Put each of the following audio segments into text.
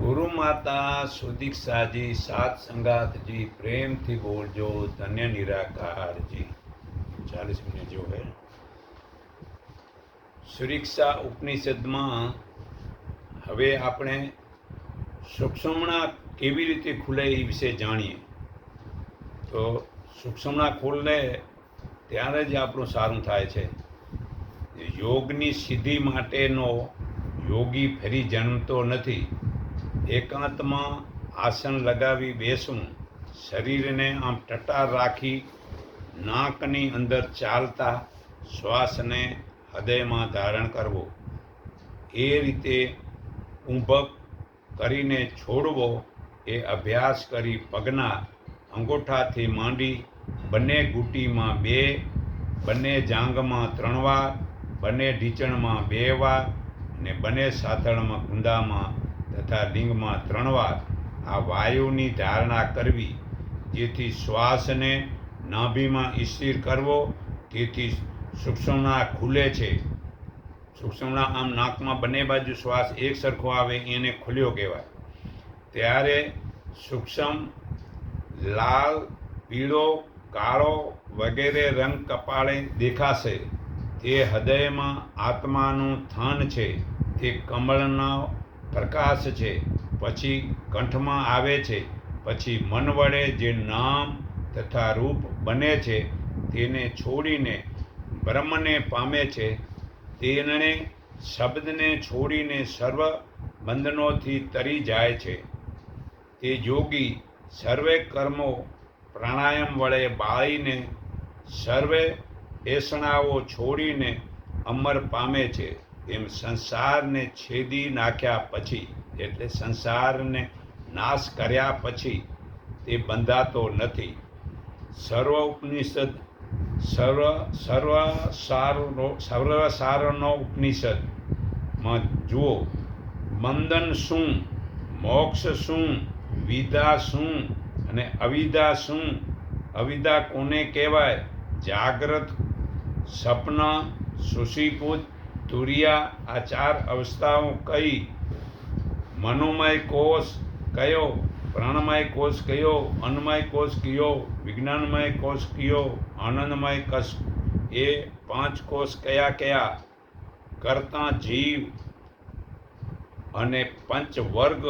ગુરુ માતા સુદીક્ષાજી સાત સંગાતજી પ્રેમથી બોલજો ધન્ય નિરાકારજી 40 મિનિટ જો હે સુરીક્ષા ઉપનિષદમાં હવે આપણે સુક્ષમણા કેવી રીતે ખુલે એ વિશે જાણીએ. તો સુક્ષમણા ખુલે ત્યારે જ આપણું સારું થાય છે. યોગની સિદ્ધિ માટેનો યોગી ફરી જન્મતો નથી. એકાંતમાં આસન લગાવી બેસવું, શરીરને આમ ટટાર રાખી નાકની અંદર ચાલતા શ્વાસને હૃદયમાં ધારણ કરવો, એ રીતે કુંભક કરીને છોડવો. એ અભ્યાસ કરી પગના અંગૂઠાથી માંડી બંને ઘૂંટીમાં 2, બંને જાંઘમાં 3 વાર, બંને ઢીંચણમાં 2 વાર અને બંને સાથળમાં ગુંદામાં તથા લિંગમાં 3 વાર આ વાયુની ધારણા કરવી, જેથી શ્વાસને નાભીમાં સ્થિર કરવો. તેથી સુષુમ્ના ખુલે છે. સુષુમ્ના આમ નાકમાં બંને બાજુ શ્વાસ એક સરખો આવે એને ખુલ્યો કહેવાય. ત્યારે સૂક્ષ્મ લાલ, પીળો, કાળો વગેરે રંગ કપાળે દેખાશે. તે હૃદયમાં આત્માનું સ્થાન છે. તે કમળનો પ્રકાશ છે. પછી કંઠમાં આવે છે. પછી મન વડે જે નામ તથા રૂપ બને છે તેને છોડીને બ્રહ્મને પામે છે. તેને શબ્દને છોડીને સર્વ બંધનોથી તરી જાય છે. તે યોગી સર્વે કર્મો પ્રાણાયામ વડે બાળીને સર્વે એષણાઓ છોડીને અમર પામે છે. એમ સંસારને છેદી નાખ્યા પછી, એટલે સંસારને નાશ કર્યા પછી તે બંધાતો નથી. સર્વ ઉપનિષદ સર્વસારનો ઉપનિષદમાં જુઓ. બંધન શું, મોક્ષ શું, વિદ્યા શું અને અવિદ્યા શું? અવિદ્યા કોને કહેવાય? જાગ્રત, સ્વપ્ન, સુષુપ્ત, તુરિયા, આ 4 અવસ્થાઓ કઈ? મનોમય કોષ કયો? પ્રાણમય કોષ કયો? અન્નમય કોષ કયો? વિજ્ઞાનમય કોષ કયો? આનંદમય કોષ? એ 5 કોષ કયા કયા? કરતા જીવ અને પંચવર્ગ,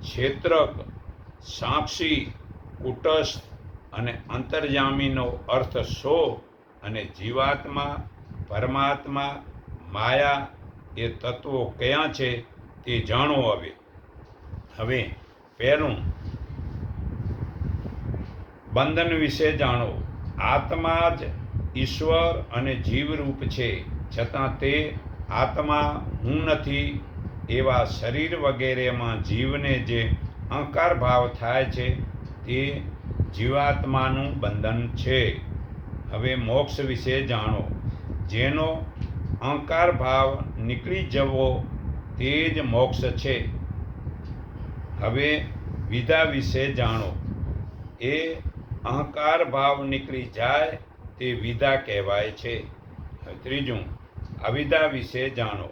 ક્ષેત્રક, સાક્ષી, કુટસ્થ અને અંતર્યામીનો અર્થ શો? અને જીવાત્મા, પરમાત્મા, માયા એ તત્વો કયા છે તે જાણો. હવે પહેલું બંધન વિશે જાણો. આત્મા જ ઈશ્વર અને જીવરૂપ છે, છતાં તે આત્મા હું નથી એવા શરીર વગેરેમાં જીવને જે અહંકાર ભાવ થાય છે તે જીવાત્માનું બંધન છે. હવે મોક્ષ વિશે જાણો. જેનો અહંકાર ભાવ નીકળી જવો તે જ મોક્ષ છે. હવે વિદ્યા વિશે જાણો. એ અહંકાર ભાવ નીકળી જાય તે વિદ્યા કહેવાય છે. ત્રીજું અવિદ્યા વિશે જાણો.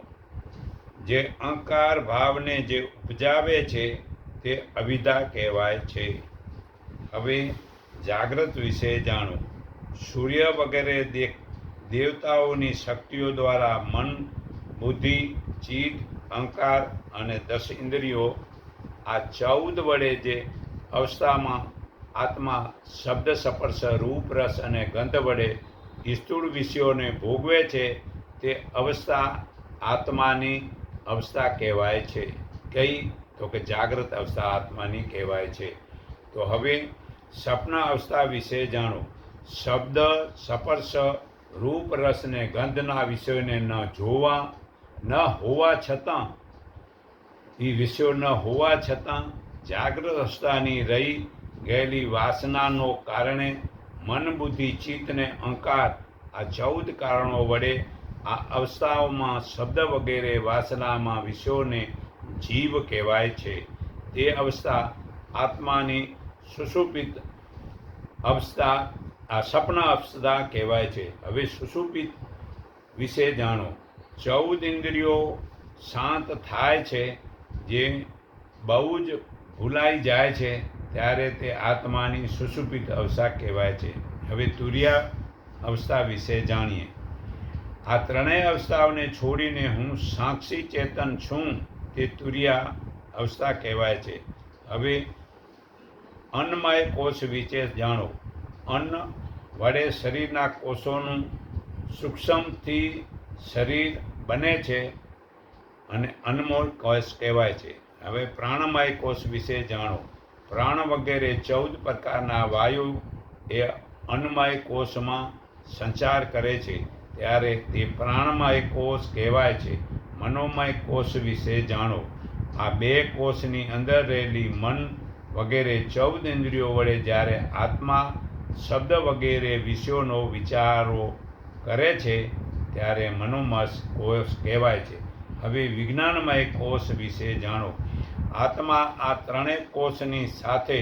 જે અહંકાર ભાવને જે ઉપજાવે છે તે અવિદ્યા કહેવાય છે. હવે જાગ્રત વિશે જાણો. સૂર્ય વગેરે દેવતાઓની શક્તિઓ દ્વારા મન, બુદ્ધિ, ચિત્ત, અહંકાર અને 10 ઇન્દ્રિયો આ 14 વડે જે અવસ્થામાં આત્મા શબ્દ, સ્પર્શ, રૂપ, રસ અને ગંધ વડે સ્થૂળ વિષયોને ભોગવે છે તે અવસ્થા આત્માની અવસ્થા કહેવાય છે. કઈ? તો કે જાગ્રત અવસ્થા આત્માની કહેવાય છે. તો હવે સ્વપ્ન અવસ્થા વિશે જાણો. શબ્દ, સ્પર્શ, રૂપ, રસ ને ગંધના વિષયોને ન જોવા, ન હોવા છતાં, એ વિષયો ન હોવા છતાં જાગ્રત અવસ્થાની રહી ગયેલી વાસનાનો કારણે મન, બુદ્ધિ, ચિત્ત ને અહંકાર આ 14 કારણો વડે આ અવસ્થાઓમાં શબ્દ વગેરે વાસનામાં વિષયોને જીવ કહેવાય છે. તે અવસ્થા આત્માની સુષુપ્ત અવસ્થા, આ સ્વપ્ન અવસ્થા કહેવાય છે. હવે સુષુપ્ત વિશે જાણો. 14 ઇન્દ્રિયો શાંત થાય છે. જે બહુ જ ભૂલાઈ જાય છે ત્યારે તે આત્માની સુષુપ્ત અવસ્થા કહેવાય છે. હવે તુરિયા અવસ્થા વિશે જાણીએ. આ ત્રણેય અવસ્થાઓને છોડીને હું સાક્ષી ચેતન છું તે તુરિયા અવસ્થા કહેવાય છે. હવે અન્નમય કોષ વિશે જાણો. અન્ન વડે શરીરના કોષોનું સૂક્ષ્મથી શરીર બને છે અને અન્નમય કોષ કહેવાય છે. હવે પ્રાણમય કોષ વિશે જાણો. પ્રાણ વગેરે 14 પ્રકારના વાયુ એ અન્નમય કોષમાં સંચાર કરે છે ત્યારે તે પ્રાણમય કોષ કહેવાય છે. મનોમય કોષ વિશે જાણો. આ બે કોષની અંદર રહેલી મન વગેરે 14 ઇન્દ્રિયો વડે જ્યારે આત્મા શબ્દ વગેરે વિષયોનો વિચારો કરે છે ત્યારે મનોમય કોષ કહેવાય છે. હવે વિજ્ઞાનમય કોષ વિશે જાણો. આત્મા આ ત્રણેય કોષની સાથે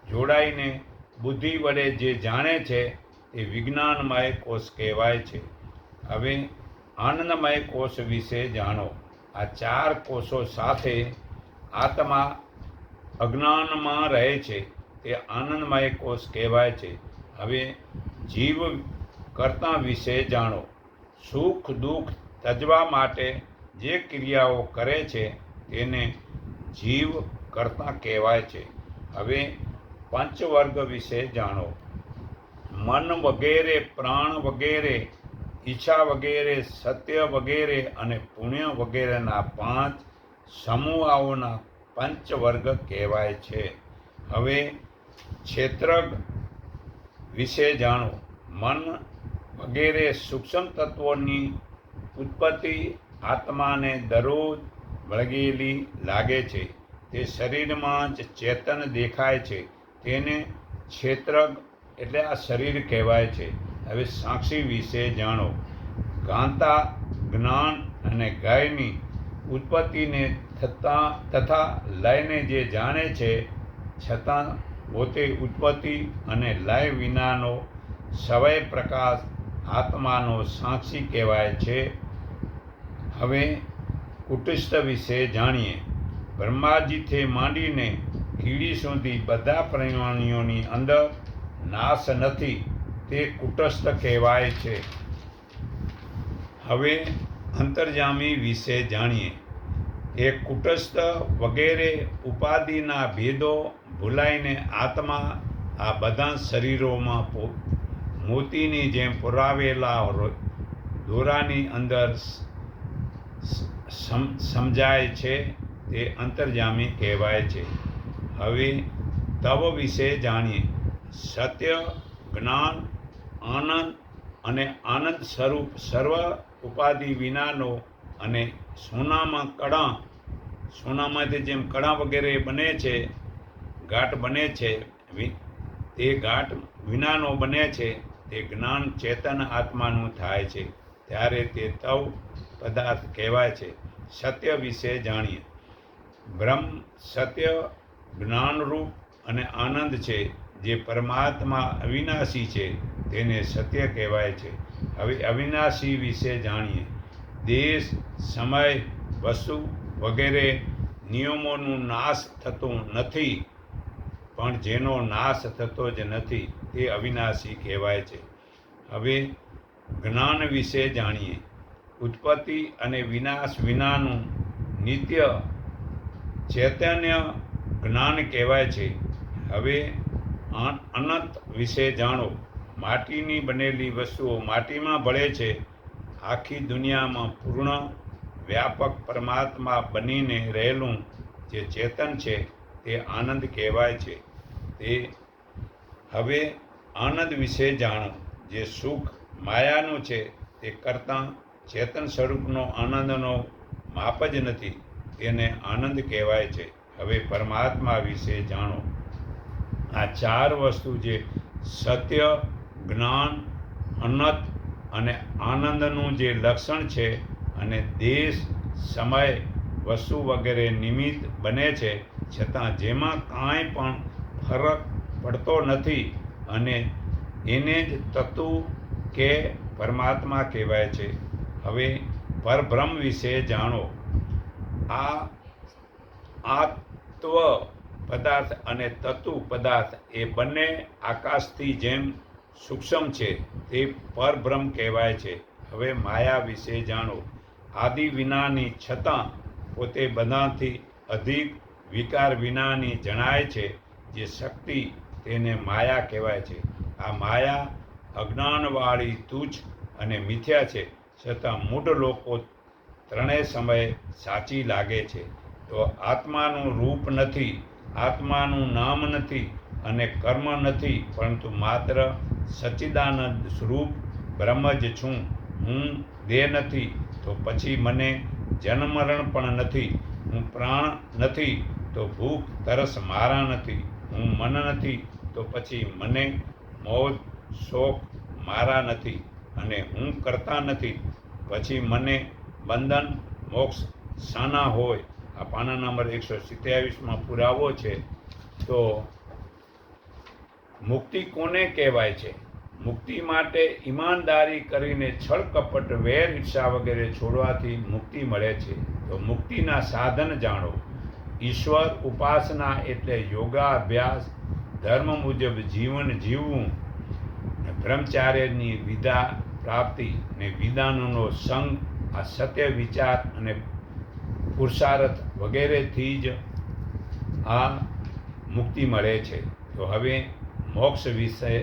જોડાઈને બુદ્ધિ વડે જે જાણે છે તે વિજ્ઞાનમય કોષ કહેવાય છે. હવે આનંદમય કોષ વિશે જાણો. આ 4 કોષો સાથે આત્મા અજ્ઞાનમાં રહે છે તે આનંદમય કોષ કહેવાય છે. હવે જીવ કર્તા વિશે જાણો. સુખ દુઃખ તજવા માટે જે ક્રિયાઓ કરે છે તેને જીવ કર્તા કહેવાય છે. હવે પંચવર્ગ વિશે જાણો. મન વગેરે, પ્રાણ વગેરે, ઈચ્છા વગેરે, સત્ય વગેરે અને પુણ્ય વગેરેના 5 સમૂહોના પંચવર્ગ કહેવાય છે. હવે ક્ષેત્રજ્ઞ વિશે જાણો. મન વગેરે સૂક્ષ્મ તત્વોની ઉત્પત્તિ આત્માને દરરોજ વળગેલી લાગે છે. તે શરીરમાં જ ચેતન દેખાય છે તેને ક્ષેત્રજ્ઞ એટલે આ શરીર કહેવાય છે. હવે સાક્ષી વિશે જાણો. જ્ઞાતા જ્ઞાન અને ગાયની ઉત્પત્તિને તથા લયને જે જાણે છે છતાં પોતે ઉત્પત્તિ અને લય વિનાનો સવય પ્રકાશ આત્માનો સાક્ષી કહેવાય છે. હવે કુટસ્થ વિશે જાણીએ. બ્રહ્માજીથી માંડીને કીડી સુધી બધા પ્રાણીઓની અંદર નાશ નથી તે કુટસ્થ કહેવાય છે. હવે અંતર્યામી વિશે જાણીએ. એ કુટસ્થ વગેરે ઉપાધિના ભેદો ભૂલાઈને આત્મા આ બધા શરીરોમાં મોતીની જેમ પુરાવેલા દોરાની અંદર સમજાય છે તે અંતર્યામી કહેવાય છે. હવે તવ વિશે જાણીએ. સત્ય, જ્ઞાન, આનંદ અને આનંદ સ્વરૂપ સર્વ ઉપાધિ વિનાનો અને સોનામાંથી જેમ કણા વગેરે બને છે, ઘાટ બને છે, તે ઘાટ વિનાનો બને છે તે જ્ઞાન ચેતન આત્માનું થાય છે ત્યારે તે તવ પદાર્થ કહેવાય છે. સત્ય વિશે જાણીએ. બ્રહ્મ સત્ય જ્ઞાનરૂપ અને આનંદ છે જે પરમાત્મા અવિનાશી છે તેને સત્ય કહેવાય છે. હવે અવિનાશી વિશે જાણીએ. દેશ, સમય, વસ્તુ વગેરે નિયમોનું નાશ થતો નથી પણ જેનો નાશ થતો જ નથી તે અવિનાશી કહેવાય છે. હવે જ્ઞાન વિશે જાણીએ. ઉત્પત્તિ અને વિનાશ વિનાનું નિત્ય ચૈતન્ય જ્ઞાન કહેવાય છે. હવે અનંત વિશે જાણો. માટીની બનેલી વસ્તુઓ માટીમાં ભળે છે. આખી દુનિયામાં પૂર્ણ વ્યાપક પરમાત્મા બનીને રહેલું જે ચેતન છે તે આનંદ કહેવાય છે. તે હવે આનંદ વિશે જાણો. જે સુખ માયાનું છે તે કરતાં ચેતન સ્વરૂપનો આનંદનો માપ જ નથી તેને આનંદ કહેવાય છે. હવે પરમાત્મા વિશે જાણો. આ 4 વસ્તુ જે સત્ય, જ્ઞાન, અનંત અને આનંદનું જે લક્ષણ છે અને દેશ, સમય, વસ્તુ વગેરે નિમિત્ત બને છે છતાં જેમાં કાંઈ પણ ફરક પડતો નથી અને એને જ તત્વ કે પરમાત્મા કહેવાય છે. હવે પરબ્રહ્મ વિશે જાણો. આ તત્વ પદાર્થ અને તત્વ પદાર્થ એ બંને આકાશથી જેમ સૂક્ષ્મ છે તે પરબ્રહ્મ કહેવાય છે. હવે માયા વિશે જાણો. આદિ વિનાની છતાં પોતે બધાથી અધિક વિકાર વિનાની જણાય છે જે શક્તિ તેને માયા કહેવાય છે. આ માયા અજ્ઞાનવાળી તુચ્છ અને મિથ્યા છે, છતાં મૂઢ લોકો ત્રણેય સમયે સાચી લાગે છે. તો આત્માનું રૂપ નથી, આત્માનું નામ નથી અને કર્મ નથી, પરંતુ માત્ર સચ્ચિદાનંદ સ્વરૂપ બ્રહ્મ જ છું. હું દેહ નથી તો પછી મને જન્મ મરણ પણ નથી. હું પ્રાણ નથી તો ભૂખ તરસ મારા નથી. હું મન નથી તો પછી મને મોજ શોખ મારા નથી. અને હું કરતા નથી પછી મને બંધન મોક્ષ શાના હોય. આ પાના નંબર 127માં પુરાવો છે. તો મુક્તિ કોને કહેવાય છે? મુક્તિ માટે ઈમાનદારી કરીને છળ કપટ વેર ઈર્ષા વગેરે છોડવાથી મુક્તિ મળે છે. તો મુક્તિના સાધન જાણો. ઈશ્વર ઉપાસના એટલે યોગાભ્યાસ, ધર્મ મુજબ જીવન જીવવું, બ્રહ્મચાર્યની વિદ્યા પ્રાપ્તિ ને વિધાનોનો સંગ, આ સત્ય વિચાર અને પુરુષાર્થ વગેરેથી જ આ મુક્તિ મળે છે. તો હવે મોક્ષ વિશે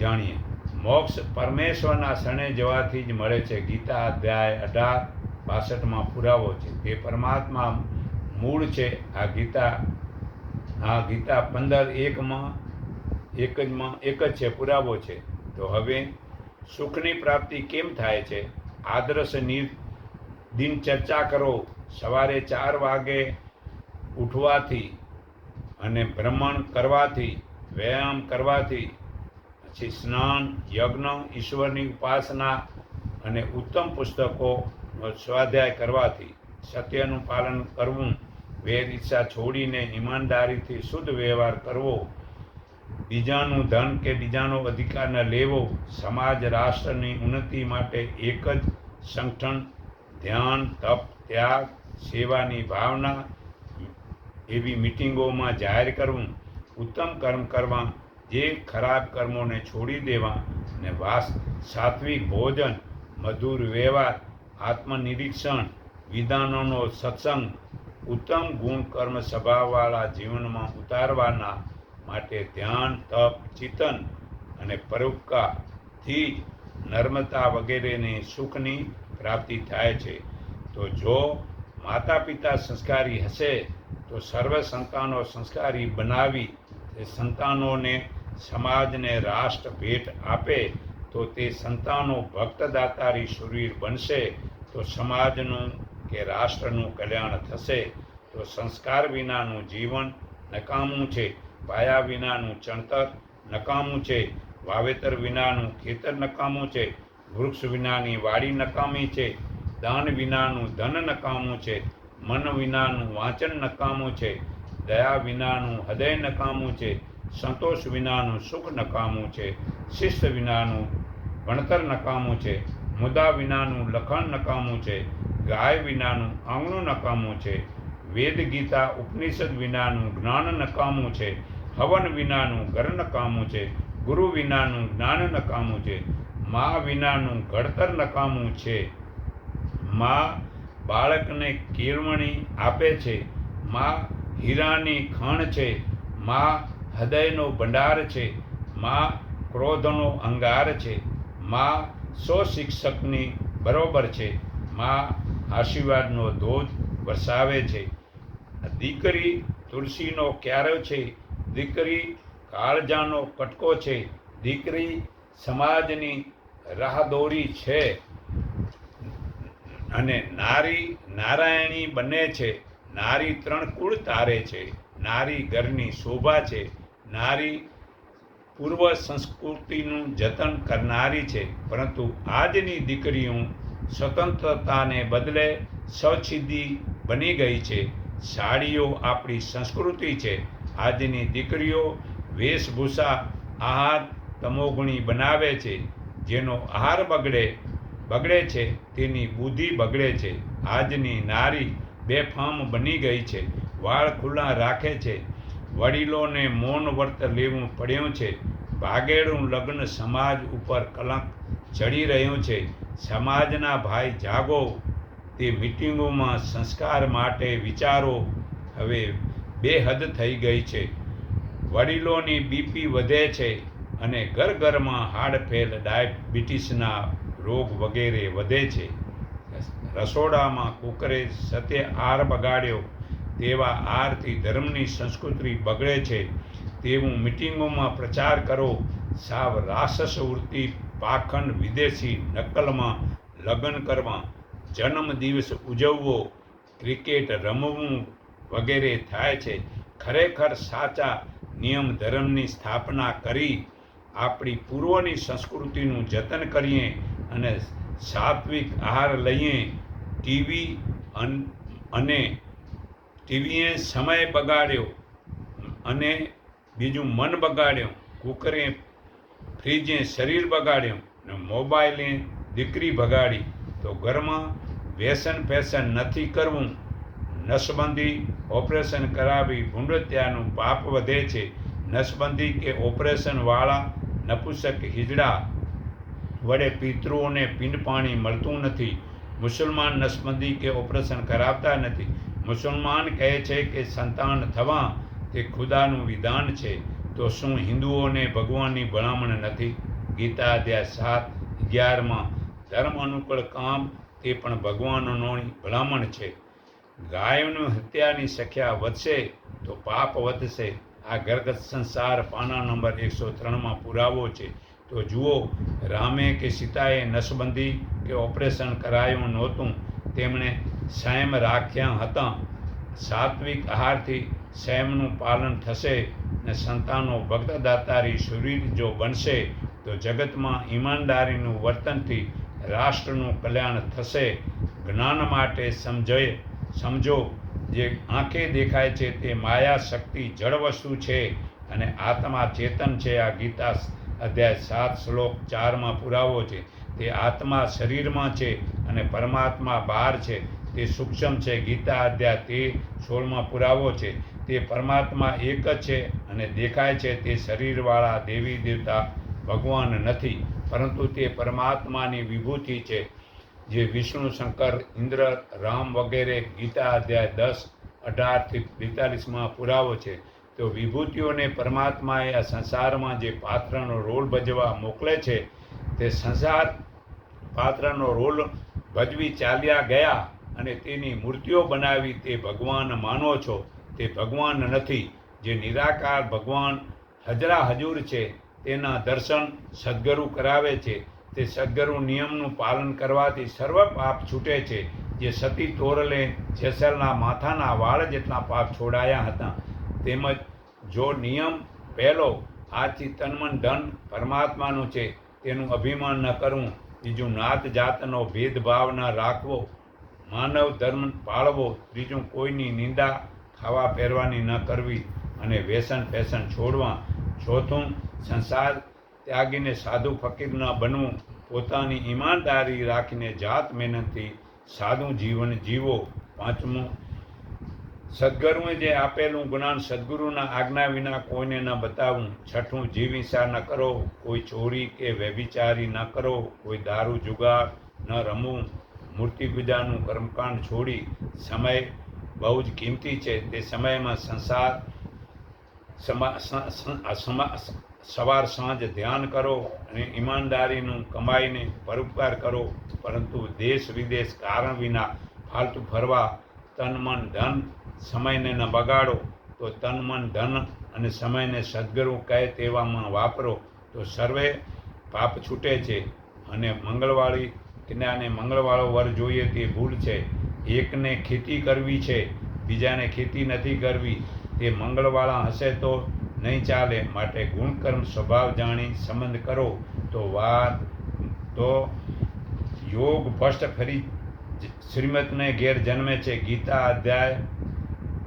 જાણીએ. મોક્ષ પરમેશ્વરના શરણે જવાથી જ મળે છે. ગીતા અધ્યાય 18-62માં પુરાવો છે. તે પરમાત્મા મૂળ છે. આ ગીતા 15:1માં એક જ છે, પુરાવો છે. તો હવે સુખની પ્રાપ્તિ કેમ થાય છે? આદર્શ દિનચર્યા કરો. સવારે 4 વાગે ઉઠવાથી અને ભ્રમણ કરવાથી, વ્યાયામ કરવાથી, પછી સ્નાન, યજ્ઞ, ઈશ્વરની ઉપાસના અને ઉત્તમ પુસ્તકોનો સ્વાધ્યાય કરવાથી, સત્યનું પાલન કરવું, વેર ઈચ્છા છોડીને ઈમાનદારીથી શુદ્ધ વ્યવહાર કરવો, બીજાનું ધન કે બીજાનો અધિકાર ન લેવો, સમાજ રાષ્ટ્રની ઉન્નતિ માટે એક જ સંગઠન, ધ્યાન, તપ, ત્યાગ, સેવાની ભાવના એવી મિટિંગોમાં જાહેર કરવું, ઉત્તમ કર્મ કરવા, જે ખરાબ કર્મોને છોડી દેવા, ને સાત્વિક ભોજન, મધુર વ્યવહાર, આત્મનિરીક્ષણ, વિધાનોનો સત્સંગ, ઉત્તમ ગુણ કર્મ સ્વભાવવાળા જીવનમાં ઉતારવાના માટે ધ્યાન, તપ, ચિંતન અને પરોપકારથી નર્મતા વગેરેની સુખની પ્રાપ્તિ થાય છે. તો જો માતા પિતા સંસ્કારી હશે તો સર્વ સંતાનો સંસ્કારી બનાવી તે સંતાનોને સમાજને રાષ્ટ્ર ભેટ આપે તો તે સંતાનો ભક્તદાતારી શૂરવીર બનશે તો સમાજનું કે રાષ્ટ્રનું કલ્યાણ થશે. તો સંસ્કાર વિનાનું જીવન નકામું છે. પાયા વિનાનું ચણતર નકામું છે. વાવેતર વિનાનું ખેતર નકામું છે. વૃક્ષ વિનાની વાડી નકામી છે. દાન વિનાનું ધન નકામું છે. મન વિનાનું વાંચન નકામું છે. દયા વિનાનું હૃદય નકામું છે. સંતોષ વિનાનું સુખ નકામું છે. શિસ્ત વિનાનું ભણતર નકામું છે. મુદ્દા વિનાનું લખાણ નકામું છે. ગાય વિનાનું આંગણું નકામું છે. વેદ ગીતા ઉપનિષદ વિનાનું જ્ઞાન નકામું છે. હવન વિનાનું ઘર નકામું છે. ગુરુ વિનાનું જ્ઞાન નકામું છે. મા વિનાનું ઘડતર નકામું છે. મા બાળકને કેળવણી આપે છે. મા હીરાની ખાણ છે. મા હૃદયનો ભંડાર છે. મા ક્રોધનો અંગાર છે. મા શિક્ષકની બરોબર છે. મા આશીર્વાદનો ધોધ વરસાવે છે. દીકરી તુલસીનો ક્યારો છે. દીકરી કાળજાનો કટકો છે. દીકરી સમાજની રાહદોરી છે. અને નારી નારાયણી બને છે. નારી 3 કુળ તારે છે. નારી ઘરની શોભા છે. નારી પૂર્વ સંસ્કૃતિનું જતન કરનારી છે. પરંતુ આજની દીકરીઓ સ્વતંત્રતાને બદલે સ્વછિદી બની ગઈ છે. સાડીઓ આપણી સંસ્કૃતિ છે. આજની દીકરીઓ વેશભૂષા આહાર તમોગુણી બનાવે છે. જેનો આહાર બગડે છે તેની બુદ્ધિ બગડે છે. આજની નારી બેફામ બની ગઈ છે. વાળ ખુલ્લા રાખે છે. વડીલોને મૌન વ્રત લેવું પડ્યું છે. ભાગેડું લગ્ન સમાજ ઉપર કલંક ચડી રહ્યું છે. સમાજના ભાઈ જાગો, તે મિટિંગોમાં સંસ્કાર માટે વિચારો હવે બેહદ થઈ ગઈ છે. વડીલોની બીપી વધે છે અને ઘર ઘરમાં હાડફેલ, ડાયાબિટીસના રોગ વગેરે વધે છે. રસોડામાં કુકરે સત્ય આર બગાડ્યો, તેવા આરથી ધર્મની સંસ્કૃતિ બગડે છે તેવું મિટિંગોમાં પ્રચાર કરો. સાવ રાક્ષસ વૃત્તિ, પાખંડ, વિદેશી નકલમાં લગ્ન કરવા, જન્મદિવસ ઉજવવો, ક્રિકેટ રમવું વગેરે થાય છે. ખરેખર સાચા નિયમ ધર્મની સ્થાપના કરી આપણી પૂર્વની સંસ્કૃતિનું જતન કરીએ અને સાત્વિક આહાર લઈએ. ટીવીએ સમય બગાડ્યો અને બીજું મન બગાડ્યું. કુકરે ફ્રીજે શરીર બગાડ્યું અને મોબાઈલે દીકરી બગાડી. તો ઘરમાં વ્યસન ફેશન નથી કરવું. નસબંધી ઓપરેશન કરાવી ભૂંડત્યાનું પાપ વધે છે. નસબંધી કે ઓપરેશનવાળા નપુંસક હિજડા વડે પિતૃઓને પિંડ પાણી મળતું નથી. મુસલમાન નસબંધી કે ઓપરેશન કરાવતા નથી. મુસલમાન કહે છે કે સંતાન થવા તે ખુદાનું વિધાન છે. તો શું હિન્દુઓને ભગવાનની ભલામણ નથી? ગીતા અધ્યાય 7:11 ધર્મ અનુકૂળ કામ તે પણ ભગવાનની ભલામણ છે. ગાયોની હત્યાની સંખ્યા વધશે તો પાપ વધશે. આ ઘરગથ્થુ સંસાર પાના નંબર 103 પુરાવો છે. તો જુઓ, રામે કે સીતાએ નસબંધી કે ઓપરેશન કરાયું નહોતું. તેમણે સંયમ રાખ્યા હતા. સાત્વિક આહારથી સંયમનું પાલન થશે ને સંતાનો ભક્તદાતારી શરીર જો બનશે તો જગતમાં ઈમાનદારીનું વર્તનથી રાષ્ટ્રનું કલ્યાણ થશે. જ્ઞાન માટે સમજો, જે આંખે દેખાય છે તે માયા શક્તિ જળ વસ્તુ છે અને આત્મા ચેતન છે. આ ગીતા અધ્યાય 7 શ્લોક 4 પુરાવો છે. તે આત્મા શરીરમાં છે અને પરમાત્મા બહાર છે. તે સૂક્ષ્મ છે. ગીતા અધ્યાય 16 પુરાવો છે. તે પરમાત્મા એક જ છે અને દેખાય છે તે શરીરવાળા દેવી દેવતા ભગવાન નથી, પરંતુ તે પરમાત્માની વિભૂતિ છે, જે વિષ્ણુ, શંકર, ઇન્દ્ર, રામ વગેરે. ગીતા અધ્યાય 10, 18-42 પુરાવો છે. તો વિભૂતિઓને પરમાત્માએ આ સંસારમાં જે પાત્રનો રોલ ભજવા મોકલે છે તે સંસાર પાત્રનો રોલ ભજવી ચાલ્યા ગયા અને તેની મૂર્તિઓ બનાવી તે ભગવાન માનો છો. તે ભગવાન નથી. જે નિરાકાર ભગવાન હજરા હજુર છે તેના દર્શન સદ્ગુરુ કરાવે છે. તે સદ્ગુરુ નિયમનું પાલન કરવાથી સર્વ પાપ છૂટે છે. જે સતી તોરલે જેસલના માથાના વાળ જેટલા પાપ છોડાયા હતા. તેમજ જો નિયમ પહેલો, આથી તનમન ધન પરમાત્માનું છે તેનું અભિમાન ન કરવું. બીજું, નાત જાતનો ભેદભાવ ન રાખવો. માનવ ધર્મ પાળવો. ત્રીજું, કોઈની નિંદા ખાવા પહેરવાની ન કરવી અને વ્યસન ફેશન છોડવા. ચોથું, સંસાર ત્યાગીને સાધુ ફકીર ન બનવું. પોતાની ઈમાનદારી રાખીને જાત મહેનતથી સાદું જીવન જીવો. પાંચમું, સદ્ગુરુએ જે આપેલું જ્ઞાન સદ્ગુરુના આજ્ઞા વિના કોઈને ન બતાવવું. છઠ્ઠું, જીવ હિંસા ન કરો. કોઈ ચોરી કે વ્યભિચારી ન કરો. કોઈ દારૂ જુગાર ન રમવું. મૂર્તિ પૂજાનું કર્મકાંડ છોડી. સમય બહુ જ કિંમતી છે. તે સમયમાં સવાર સાંજ ધ્યાન કરો અને ઈમાનદારીનું કમાઈને પરોપકાર કરો. પરંતુ દેશ વિદેશ કારણ વિના ફાલતુ ફરવા, તન મન ધન સમયને ન બગાડો. તો તન મન ધન અને સમયને સદ્ગુરુ કહે તેવામાં વાપરો તો સર્વે પાપ છૂટે છે. અને મંગળવાળો વર જોઈએ તે ભૂલ છે. એકને ખેતી કરવી છે, બીજાને ખેતી નથી કરવી. તે મંગળવાળા હશે તો નહીં ચાલે. માટે ગુણકર્મ સ્વભાવ જાણી સંબંધ કરો તો યોગ ભ્રષ્ટ ફરી શ્રીમતને ઘેર જન્મે છે. ગીતા અધ્યાય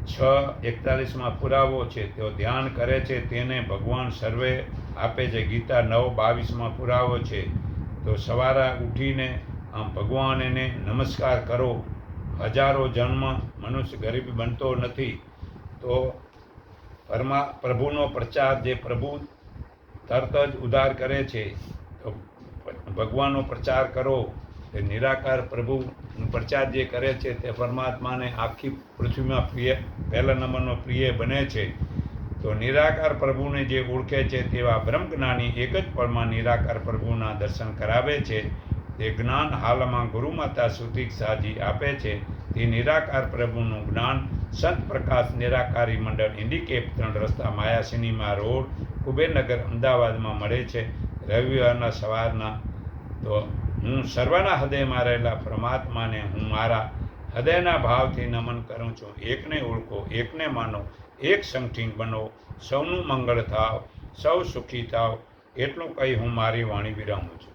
6:41 પુરાવો છે. તેઓ ધ્યાન કરે છે તેને ભગવાન સર્વે આપે છે. ગીતા 9:22 પુરાવો છે. તો સવારે ઉઠીને આમ ભગવાનને નમસ્કાર કરો. હજારો જન્મ મનુષ્ય ગરીબ બનતો નથી. તો પ્રભુનો પ્રચાર જે પ્રભુ તરત જ ઉદ્ધાર કરે છે, તો ભગવાનનો પ્રચાર કરો. તે નિરાકાર પ્રભુનો પ્રચાર જે કરે છે તે પરમાત્માને આખી પૃથ્વીમાં પ્રિય, પહેલા નંબરનો પ્રિય બને છે. તો નિરાકાર પ્રભુને જે ઓળખે છે તેવા બ્રહ્મજ્ઞાની એક જ પળમાં નિરાકાર પ્રભુના દર્શન કરાવે છે. તે જ્ઞાન હાલમાં ગુરુમાતા સુતીક્ષાજી આપે છે. તે નિરાકાર પ્રભુનું જ્ઞાન સંત પ્રકાશ નિરાકારી મંડળ ઇન્ડિકેપ 3 રસ્તા માયા સિનેમા રોડ, કુબેરનગર, અમદાવાદમાં મળે છે રવિવારના સવારના. તો હું સર્વના હૃદયમાં રહેલા પરમાત્માને હું મારા હૃદયના ભાવથી નમન કરું છું. એકને ઓળખો, એકને માનો, એક સંગઠન બનો, સૌનું મંગળ થાવ, સૌ સુખી થાવ. એટલું કહી હું મારી વાણી વિરામું છું.